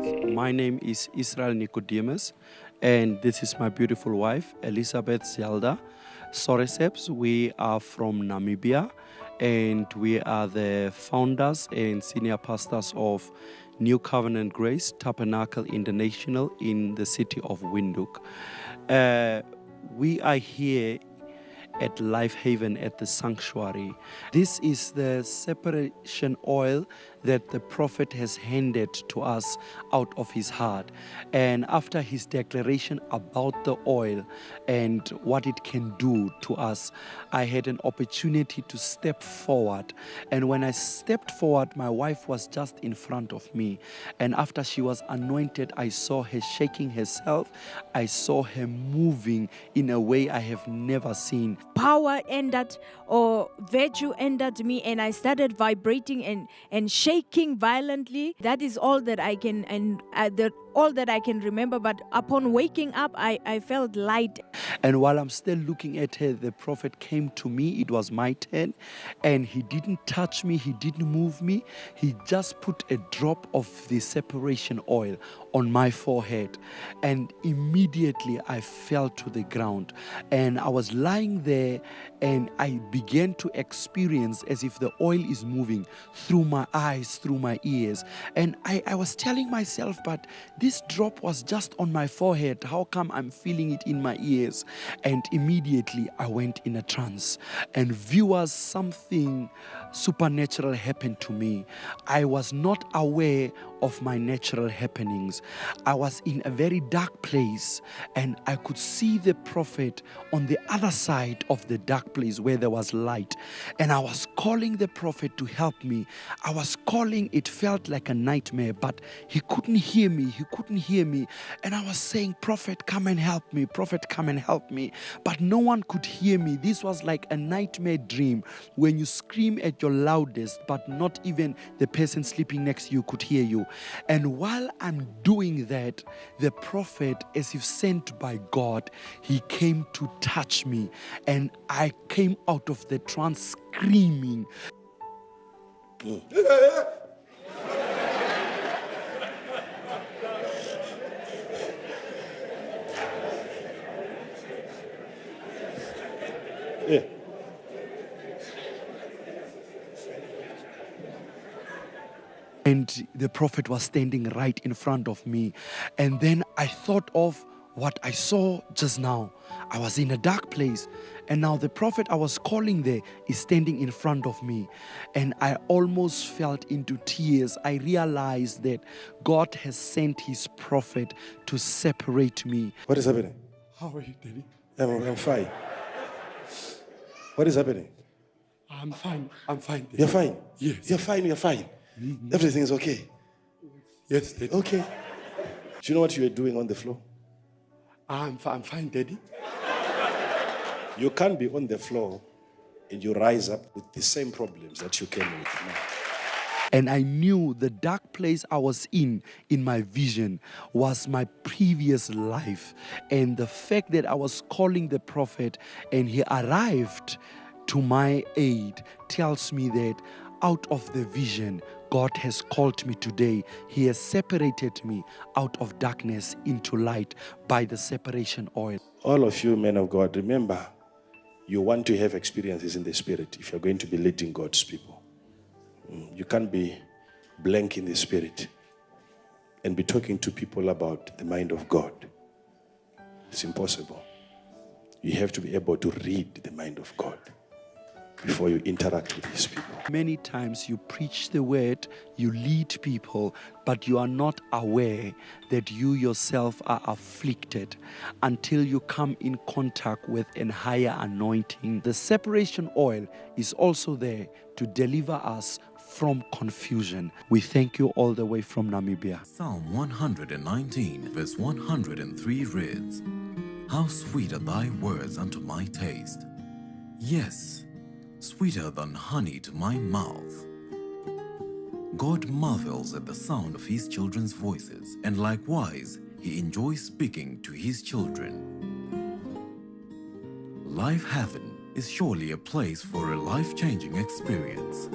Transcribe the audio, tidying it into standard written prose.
My name is Israel Nicodemus, and this is my beautiful wife, Elizabeth Zelda Soreseps. We are from Namibia, and we are the founders and senior pastors of New Covenant Grace Tabernacle International in the city of Windhoek. We are here at Life Haven at the sanctuary. This is the separation oil that the prophet has handed to us out of his heart. And after his declaration about the oil and what it can do to us, I had an opportunity to step forward. And when I stepped forward, my wife was just in front of me. And after she was anointed, I saw her shaking herself. I saw her moving in a way I have never seen. Power entered, or virtue entered me, and I started vibrating and shaking violently. That is all that I can, and all that I can remember. But upon waking up, I felt light. And while I'm still looking at her, the prophet came to me. It was my turn, and he didn't touch me, he didn't move me. He just put a drop of the separation oil on my forehead, and immediately I fell to the ground. And I was lying there, and I began to experience as if the oil is moving through my eyes, through my ears. And I was telling myself, but this drop was just on my forehead. How come I'm feeling it in my ears? And immediately I went in a trance. And viewers, something supernatural happened to me. I was not aware of my natural happenings. I was in a very dark place, and I could see the prophet on the other side of the dark place where there was light. And I was calling the prophet to help me. I was calling, it felt like a nightmare, but he couldn't hear me. He couldn't hear me. And I was saying, prophet, come and help me. Prophet, come and help me. But no one could hear me. This was like a nightmare dream when you scream at your loudest, but not even the person sleeping next to you could hear you. And while I'm doing that, the prophet, as if sent by God, he came to touch me. And I came out of the trance screaming. Yeah. And the prophet was standing right in front of me. And then I thought of what I saw just now. I was in a dark place, and now the prophet I was calling there is standing in front of me. And I almost felt into tears. I realized that God has sent his prophet to separate me. What is happening? How are you, Daddy? I'm fine. What is happening? I'm fine. I'm fine, Daddy. You're fine? Yes. You're fine, you're fine. Everything is okay? Yes, Daddy. Okay. Do you know what you are doing on the floor? I'm fine, Daddy. You can't be on the floor and you rise up with the same problems that you came with. No. And I knew the dark place I was in my vision, was my previous life. And the fact that I was calling the prophet and he arrived to my aid tells me that out of the vision, God has called me today. He has separated me out of darkness into light by the separation oil. All of you men of God, remember, you want to have experiences in the spirit if you're going to be leading God's people. You can't be blank in the spirit and be talking to people about the mind of God. It's impossible. You have to be able to read the mind of God before you interact with these people. Many times you preach the word, you lead people, but you are not aware that you yourself are afflicted until you come in contact with a higher anointing. The separation oil is also there to deliver us from confusion. We thank you all the way from Namibia. Psalm 119 verse 103 reads, "How sweet are thy words unto my taste, yes, sweeter than honey to my mouth." God marvels at the sound of his children's voices, and likewise, he enjoys speaking to his children. Life Haven is surely a place for a life-changing experience.